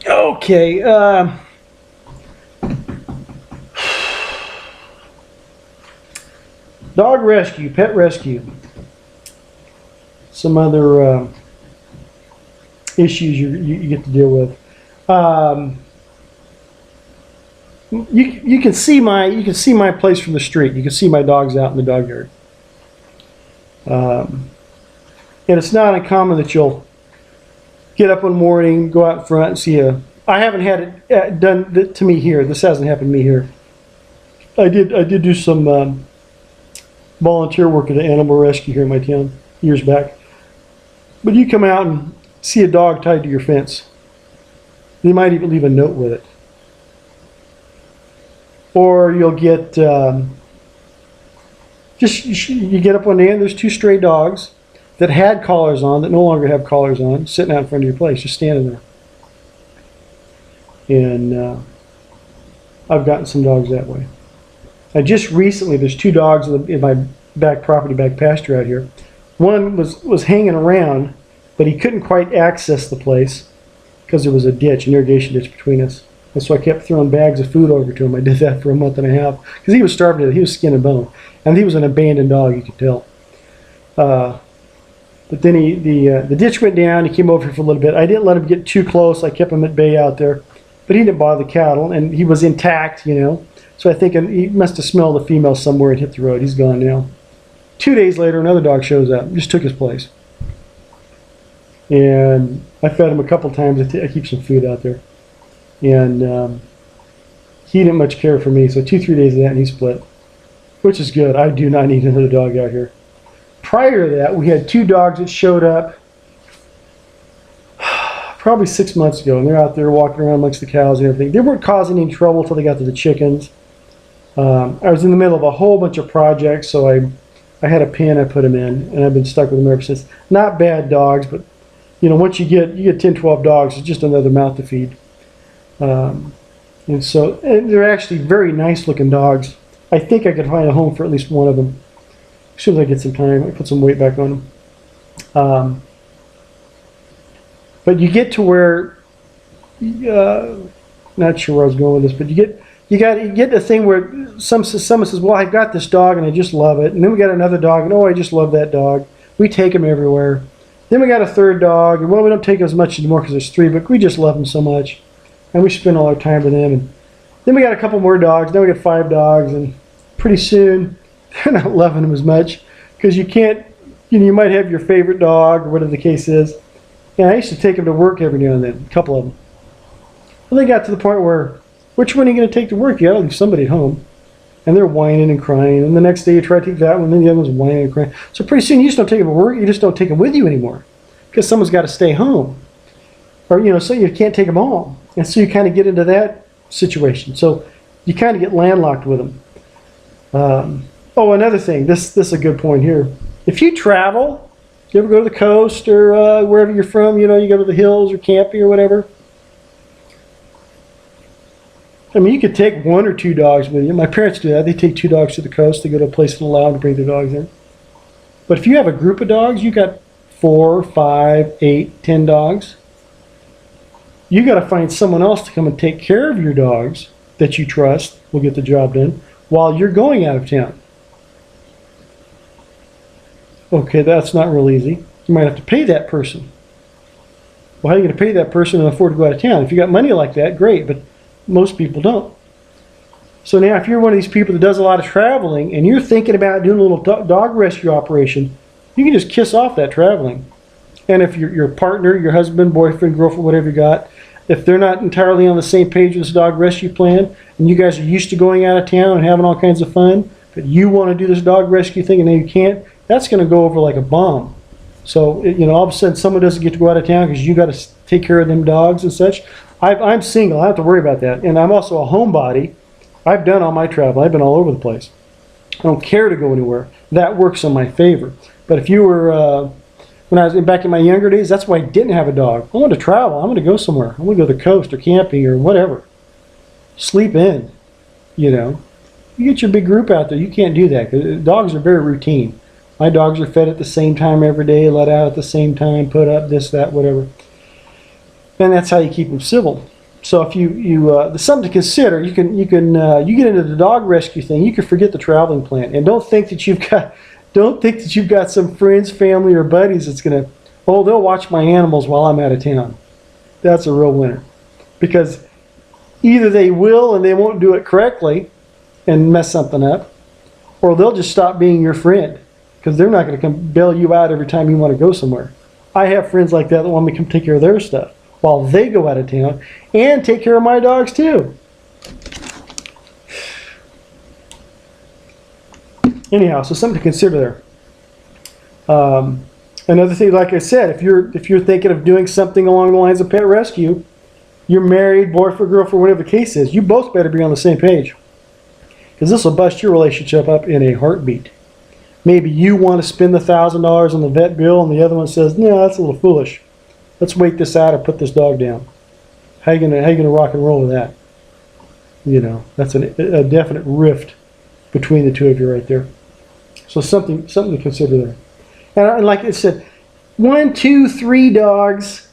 Okay. Dog rescue, pet rescue. Some other issues you get to deal with. You can see my place from the street. You can see my dogs out in the dog yard. And it's not uncommon that you'll get up one morning, go out in front, and see a. I haven't had it done to me here. This hasn't happened to me here. I did do some volunteer work at an animal rescue here in my town years back. But you come out and see a dog tied to your fence. You might even leave a note with it. Or you'll get you get up one day and there's two stray dogs that had collars on that no longer have collars on, sitting out in front of your place, just standing there. And I've gotten some dogs that way. I just recently, there's two dogs in my back property, back pasture out here. One was hanging around, but he couldn't quite access the place because there was a ditch, an irrigation ditch between us. And so I kept throwing bags of food over to him. I did that for a month and a half because he was starving to death. He was skin and bone. And he was an abandoned dog, you could tell. But then the ditch went down. He came over here for a little bit. I didn't let him get too close. I kept him at bay out there. But he didn't bother the cattle, and he was intact, you know. So I think he must have smelled a female somewhere and hit the road. He's gone now. 2 days later, another dog shows up. Just took his place. And I fed him a couple times. I keep some food out there. And he didn't much care for me. So 2-3 days of that, and he split. Which is good. I do not need another dog out here. Prior to that, we had two dogs that showed up probably 6 months ago, and they're out there walking around amongst the cows and everything. They weren't causing any trouble until they got to the chickens. I was in the middle of a whole bunch of projects, so I had a pen I put them in, and I've been stuck with them ever since. Not bad dogs, but you know, once you get 10, 12 dogs, it's just another mouth to feed. And they're actually very nice looking dogs. I think I could find a home for at least one of them. As soon as I get some time, I put some weight back on them. But you get to where, not sure where I was going with this, but you get the thing where someone says, well, I've got this dog and I just love it. And then we got another dog and, oh, I just love that dog. We take them everywhere. Then we got a third dog, and well, we don't take as much anymore because there's 3, but we just love them so much. And we spend all our time with them. And then we got a couple more dogs. Then we got 5 dogs, and pretty soon they're not loving them as much because you can't, you might have your favorite dog or whatever the case is. And I used to take them to work every now and then, a couple of them. Well, they got to the point where, which one are you going to take to work? You got to leave somebody at home. And they're whining and crying. And the next day you try to take that one, and then the other one's whining and crying. So pretty soon you just don't take them to work. You just don't take them with you anymore because someone's got to stay home. Or, so you can't take them all. And so you kind of get into that situation. So you kind of get landlocked with them. Oh, another thing. This is a good point here. If you travel, you ever go to the coast or wherever you're from, you go to the hills or camping or whatever. I mean, you could take 1 or 2 dogs with you. My parents do that. They take 2 dogs to the coast. They go to a place and allow them to bring their dogs in. But if you have a group of dogs, you got 4, 5, 8, 10 dogs. You got to find someone else to come and take care of your dogs that you trust will get the job done while you're going out of town. Okay, that's not real easy. You might have to pay that person. Well, how are you going to pay that person and afford to go out of town? If you got money like that, great, but most people don't. So now if you're one of these people that does a lot of traveling and you're thinking about doing a little dog rescue operation, you can just kiss off that traveling. And if your partner, your husband, boyfriend, girlfriend, whatever you got, if they're not entirely on the same page with this dog rescue plan, and you guys are used to going out of town and having all kinds of fun, but you want to do this dog rescue thing and then you can't, that's going to go over like a bomb. So, all of a sudden someone doesn't get to go out of town because you got to take care of them dogs and such. I'm single. I don't have to worry about that. And I'm also a homebody. I've done all my travel. I've been all over the place. I don't care to go anywhere. That works in my favor. But if you were, when I was back in my younger days, that's why I didn't have a dog. I wanted to travel. I wanted to go somewhere. I want to go to the coast or camping or whatever. Sleep in, You get your big group out there. You can't do that because dogs are very routine. My dogs are fed at the same time every day, let out at the same time, put up, this, that, whatever. And that's how you keep them civil. So if there's something to consider. You get into the dog rescue thing. You can forget the traveling plan, and don't think that you've got some friends, family, or buddies that's gonna, oh, they'll watch my animals while I'm out of town. That's a real winner, because either they will and they won't do it correctly and mess something up, or they'll just stop being your friend because they're not going to come bail you out every time you want to go somewhere. I have friends like that want me to come take care of their stuff while they go out of town and take care of my dogs too. Anyhow, so something to consider there. Another thing, like I said, if you're thinking of doing something along the lines of pet rescue, you're married, boyfriend, girlfriend, whatever the case is, you both better be on the same page, because this will bust your relationship up in a heartbeat. Maybe you want to spend the $1,000 on the vet bill, and the other one says, "No, that's a little foolish. Let's wait this out or put this dog down." How you gonna rock and roll with that? You know, that's a definite rift between the two of you right there. So something to consider there. And like I said, 1, 2, 3 dogs,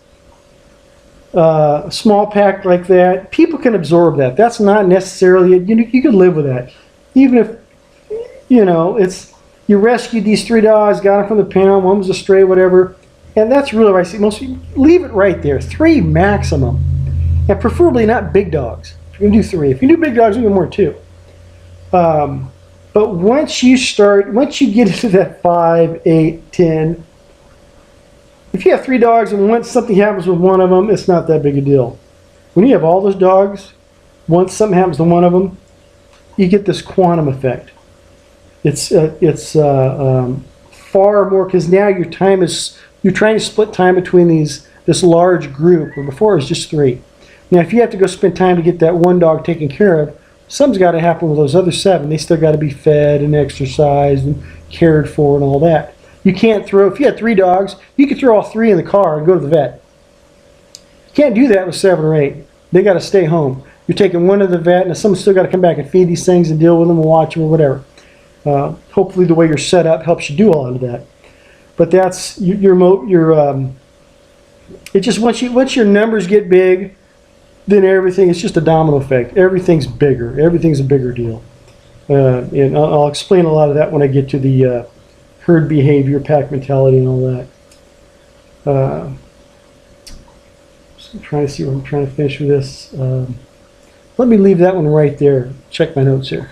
a small pack like that, people can absorb that. That's not necessarily, you can live with that. Even if, you rescued these 3 dogs, got them from the pound, one was a stray, whatever, and that's really what I see. Most people leave it right there, 3 maximum, and preferably not big dogs. If you can do 3, if you do big dogs, you can do more too. But once you get into that 5, 8, 10, if you have 3 dogs and once something happens with one of them, it's not that big a deal. When you have all those dogs, once something happens to one of them, you get this quantum effect. It's far more, because now you're trying to split time between this large group, where before it was just 3. Now, if you have to go spend time to get that one dog taken care of, something's got to happen with those other 7. They still got to be fed and exercised and cared for and all that. You can't if you had 3 dogs, you could throw all 3 in the car and go to the vet. You can't do that with 7 or 8. They got to stay home. You're taking one to the vet, and someone's still got to come back and feed these things and deal with them and watch them or whatever. Hopefully the way you're set up helps you do all of that. But that's it just once your numbers get big, then everything, it's just a domino effect. Everything's bigger. Everything's a bigger deal. And I'll explain a lot of that when I get to the herd behavior, pack mentality, and all that. So I'm trying to see where I'm trying to finish with this. Let me leave that one right there. Check my notes here.